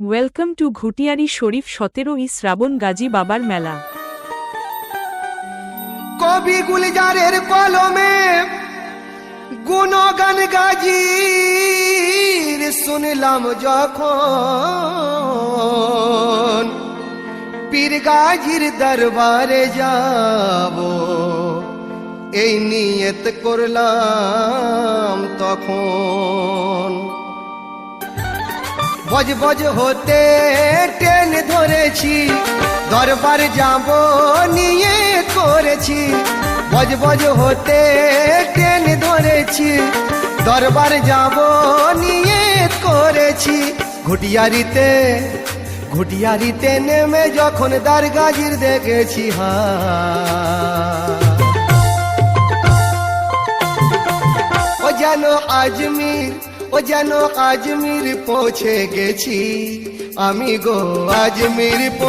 Welcome to Ghutiari শরীফ 17ই শ্রাবণ গাজী বাবার মেলা। কবি গুলজারের কলমে গুণগান গাজীর শুনলাম যখন, পীর গাজীর দরবারে যাব এই নিয়ত করলাম তখন। বজ বজ হতে ট্রেন ধরেছি, দরবার যাব নিয়ে করেছি। বজ বজ হতে ট্রেন ধরেছি, দরবার যাব নিয়ে করেছি। ঘুটিয়ারিতে নেমে যখন দারগাজির দেখেছি ও যেন আজমির পৌঁছে গেছি আমি গো আজমির।